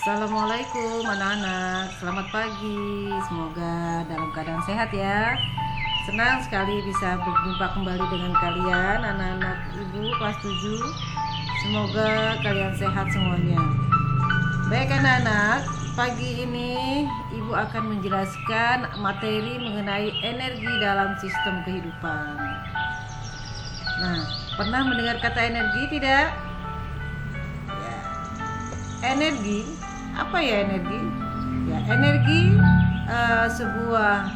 Assalamualaikum anak-anak, selamat pagi. Semoga dalam keadaan sehat ya. Senang sekali bisa berjumpa kembali dengan kalian anak-anak ibu kelas 7. Semoga kalian sehat semuanya. Baik anak-anak, pagi ini ibu akan menjelaskan materi mengenai energi dalam sistem kehidupan. Nah, pernah mendengar kata energi tidak? Energi, apa ya energi? Ya, energi sebuah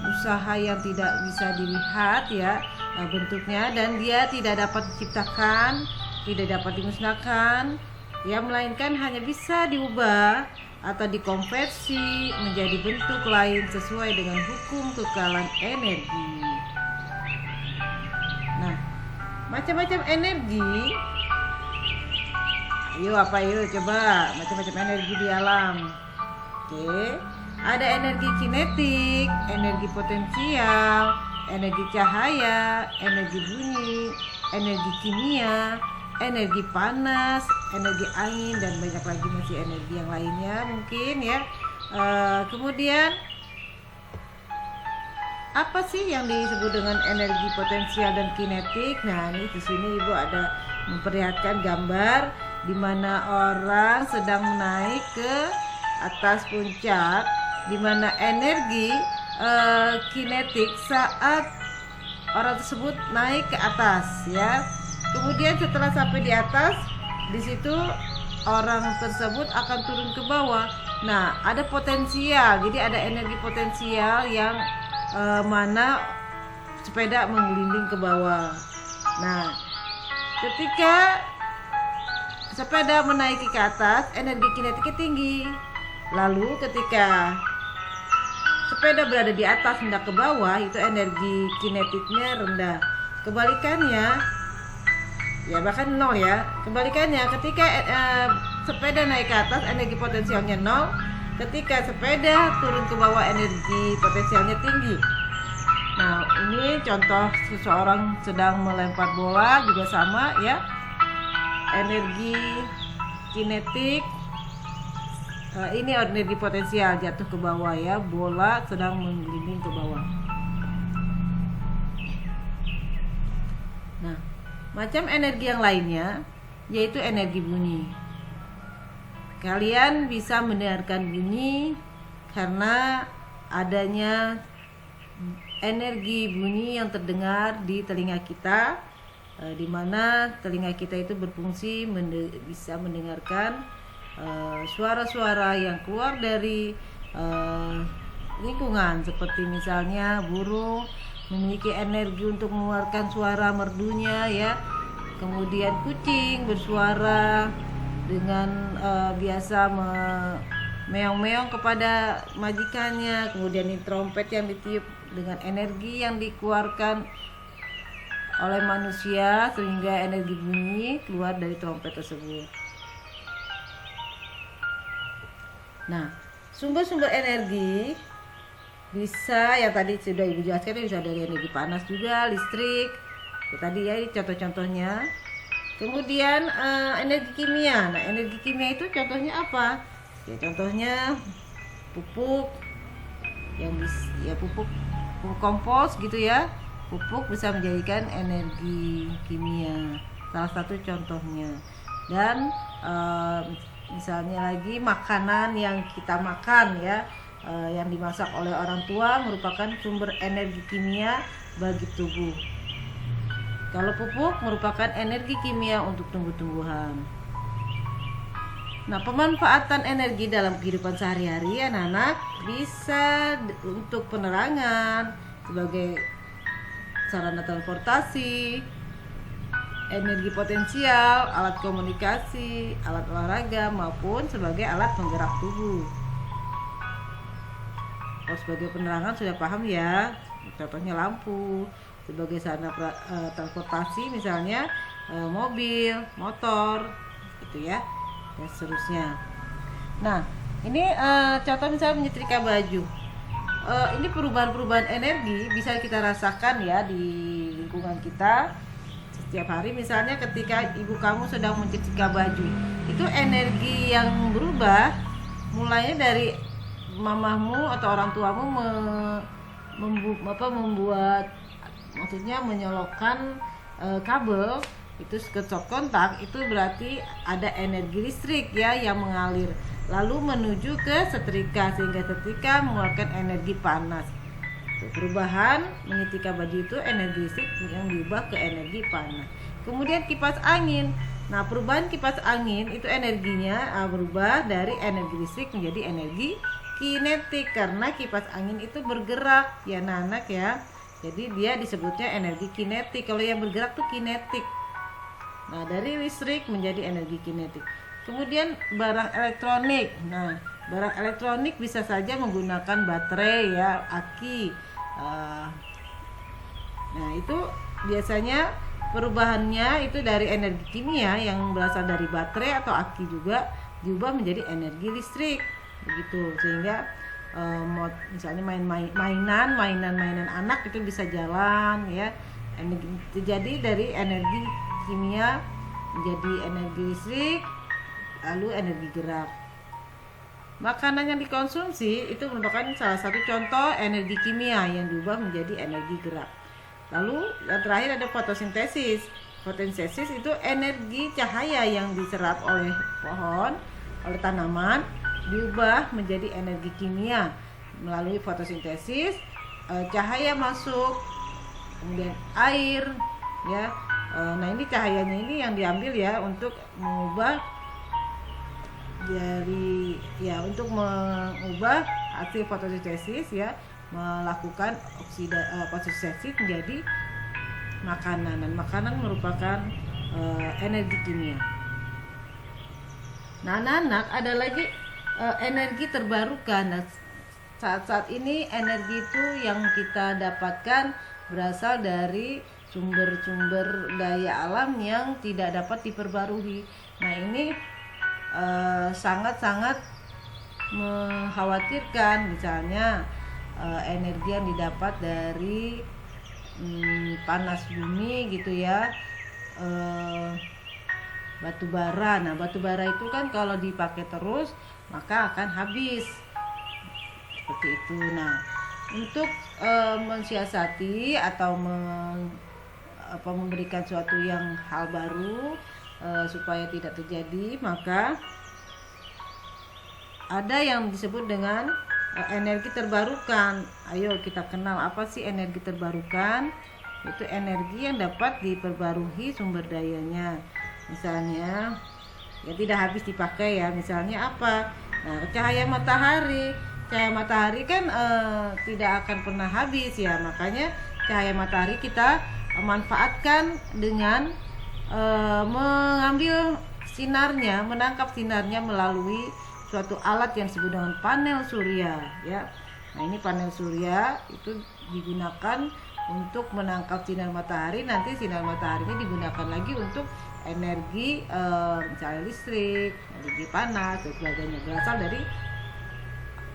usaha yang tidak bisa dilihat ya bentuknya, dan dia tidak dapat diciptakan, tidak dapat dimusnahkan, ya, melainkan hanya bisa diubah atau dikonversi menjadi bentuk lain sesuai dengan hukum kekekalan energi. Nah, macam-macam energi. Yuk coba macam-macam energi di alam. Oke, ada energi kinetik, energi potensial, energi cahaya, energi bunyi, energi kimia, energi panas, energi angin, dan banyak lagi masih energi yang lainnya mungkin ya. Kemudian apa sih yang disebut dengan energi potensial dan kinetik? Nah, ini di sini ibu ada memperlihatkan gambar di mana orang sedang naik ke atas puncak, di mana energi kinetik saat orang tersebut naik ke atas ya. Kemudian setelah sampai di atas, di situ orang tersebut akan turun ke bawah. Nah, ada potensial. Jadi ada energi potensial yang mana sepeda menggelinding ke bawah. Nah, ketika sepeda menaiki ke atas, energi kinetiknya tinggi. Lalu ketika sepeda berada di atas hendak ke bawah, itu energi kinetiknya rendah. Kebalikannya, ya bahkan nol ya. Kebalikannya, ketika sepeda naik ke atas, energi potensialnya nol. Ketika sepeda turun ke bawah, energi potensialnya tinggi. Nah, ini contoh seseorang sedang melempar bola juga sama ya. Energi kinetik, ini energi potensial jatuh ke bawah ya, bola sedang menggelinding ke bawah. Nah, macam energi yang lainnya yaitu energi bunyi. Kalian bisa mendengarkan bunyi karena adanya energi bunyi yang terdengar di telinga kita, di mana telinga kita itu berfungsi bisa mendengarkan suara-suara yang keluar dari lingkungan, seperti misalnya burung memiliki energi untuk mengeluarkan suara merdunya ya. Kemudian kucing bersuara dengan biasa meong-meong kepada majikannya. Kemudian ini trompet yang ditiup dengan energi yang dikeluarkan oleh manusia, sehingga energi bunyi keluar dari trompet tersebut. Nah, sumber-sumber energi bisa, yang tadi sudah ibu jelaskan, bisa dari energi panas juga, listrik. Itu tadi ya, contoh-contohnya. Kemudian energi kimia. Nah, energi kimia itu contohnya apa? Ya, contohnya pupuk, yang ya pupuk kompos gitu ya. Pupuk bisa menjadikan energi kimia, salah satu contohnya. Dan misalnya lagi makanan yang kita makan ya, yang dimasak oleh orang tua merupakan sumber energi kimia bagi tubuh. Kalau pupuk merupakan energi kimia untuk tumbuh-tumbuhan. Nah, pemanfaatan energi dalam kehidupan sehari-hari anak-anak bisa untuk penerangan sebagai sarana transportasi, energi potensial, alat komunikasi, alat olahraga, maupun sebagai alat penggerak tubuh. Kalau sebagai penerangan sudah paham ya, contohnya lampu. Sebagai sarana transportasi misalnya mobil, motor, gitu ya, dan seterusnya. Nah, ini contoh misalnya menyetrika baju. Ini perubahan-perubahan energi bisa kita rasakan ya di lingkungan kita setiap hari. Misalnya ketika ibu kamu sedang mencetika baju, itu energi yang berubah mulainya dari mamahmu atau orang tuamu membuat, maksudnya menyolokkan kabel itu ke stop kontak, itu berarti ada energi listrik ya yang mengalir lalu menuju ke setrika, sehingga setrika mengeluarkan energi panas. Perubahan menyetrika baju itu energi listrik yang diubah ke energi panas. Kemudian kipas angin. Nah, perubahan kipas angin itu energinya berubah dari energi listrik menjadi energi kinetik, karena kipas angin itu bergerak ya anak-anak ya. Jadi dia disebutnya energi kinetik. Kalau yang bergerak tuh kinetik. Nah, dari listrik menjadi energi kinetik. Kemudian barang elektronik. Nah, barang elektronik bisa saja menggunakan baterai ya, aki. Nah, itu biasanya perubahannya itu dari energi kimia yang berasal dari baterai atau aki juga diubah menjadi energi listrik. Begitu. Sehingga misalnya mainan anak itu bisa jalan ya. Jadi dari energi kimia menjadi energi listrik lalu energi gerak. Makanan yang dikonsumsi itu merupakan salah satu contoh energi kimia yang diubah menjadi energi gerak. Lalu yang terakhir ada fotosintesis. Fotosintesis itu energi cahaya yang diserap oleh pohon, oleh tanaman, diubah menjadi energi kimia melalui fotosintesis. Cahaya masuk, kemudian air ya. Nah, ini cahayanya ini yang diambil ya untuk mengubah untuk mengubah hasil fotosintesis ya, melakukan fotosintesis menjadi makanan, dan makanan merupakan energi kimia. Nah, anak-anak ada lagi energi terbarukan. Nah, saat ini energi itu yang kita dapatkan berasal dari sumber-sumber daya alam yang tidak dapat diperbarui. Nah, ini sangat-sangat mengkhawatirkan. Misalnya energi yang didapat dari panas bumi gitu ya, batu bara. Nah, batu bara itu kan kalau dipakai terus maka akan habis, seperti itu. Nah, untuk mensiasati atau memberikan suatu yang hal baru supaya tidak terjadi, maka ada yang disebut dengan energi terbarukan. Ayo kita kenal apa sih energi terbarukan. Itu energi yang dapat diperbarui sumber dayanya. Misalnya ya tidak habis dipakai ya. Misalnya apa? Nah, cahaya matahari. Cahaya matahari kan tidak akan pernah habis ya. Makanya cahaya matahari kita manfaatkan dengan mengambil sinarnya, menangkap sinarnya melalui suatu alat yang disebut dengan panel surya ya. Nah, ini panel surya itu digunakan untuk menangkap sinar matahari. Nanti sinar matahari ini digunakan lagi untuk energi misalnya listrik, energi panas dan sebagainya, berasal dari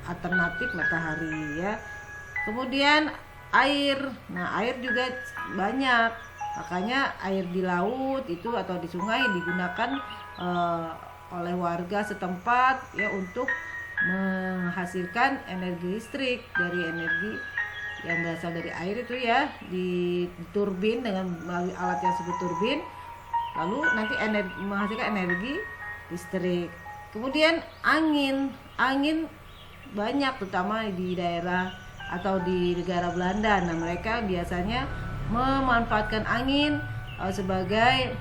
alternatif matahari ya. Kemudian air. Nah, air juga banyak. Makanya air di laut itu atau di sungai digunakan oleh warga setempat ya untuk menghasilkan energi listrik dari energi yang berasal dari air itu ya, di turbin dengan melalui alat yang disebut turbin, lalu nanti menghasilkan energi listrik. Kemudian angin banyak, terutama di daerah atau di negara Belanda. Nah, mereka biasanya memanfaatkan angin sebagai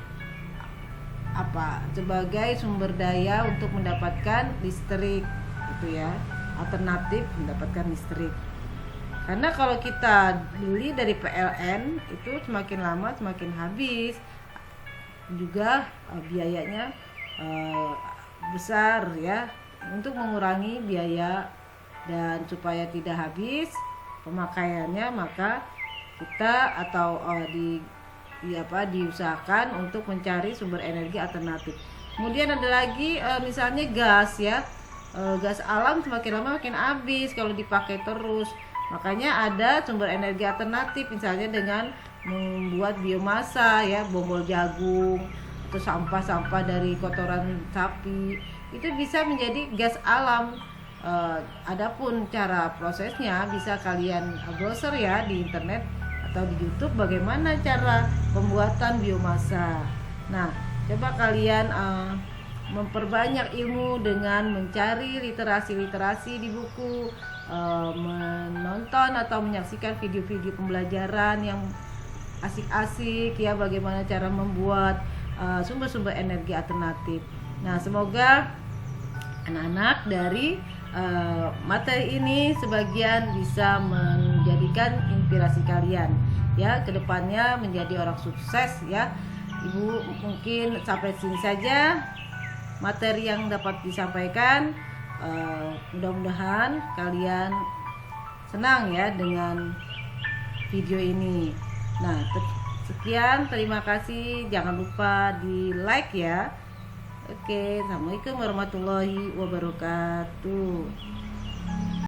sumber daya untuk mendapatkan listrik gitu ya, alternatif mendapatkan listrik. Karena kalau kita beli dari PLN itu semakin lama semakin habis, juga biayanya besar ya. Untuk mengurangi biaya dan supaya tidak habis pemakaiannya, maka kita atau diusahakan untuk mencari sumber energi alternatif. Kemudian ada lagi misalnya gas ya, gas alam semakin lama makin habis kalau dipakai terus. Makanya ada sumber energi alternatif, misalnya dengan membuat biomasa ya, bonggol jagung atau sampah-sampah dari kotoran sapi, itu bisa menjadi gas alam. Adapun cara prosesnya bisa kalian browser ya di internet atau di YouTube bagaimana cara pembuatan biomasa. Nah, coba kalian memperbanyak ilmu dengan mencari literasi di buku, menonton atau menyaksikan video-video pembelajaran yang asik-asik ya, bagaimana cara membuat sumber-sumber energi alternatif. Nah, semoga anak-anak dari materi ini sebagian bisa menjadikan inspirasi kalian ya, kedepannya menjadi orang sukses ya. Ibu mungkin sampai sini saja materi yang dapat disampaikan. Mudah-mudahan kalian senang ya dengan video ini. Nah, sekian, terima kasih, jangan lupa di like ya. Oke, assalamualaikum warahmatullahi wabarakatuh.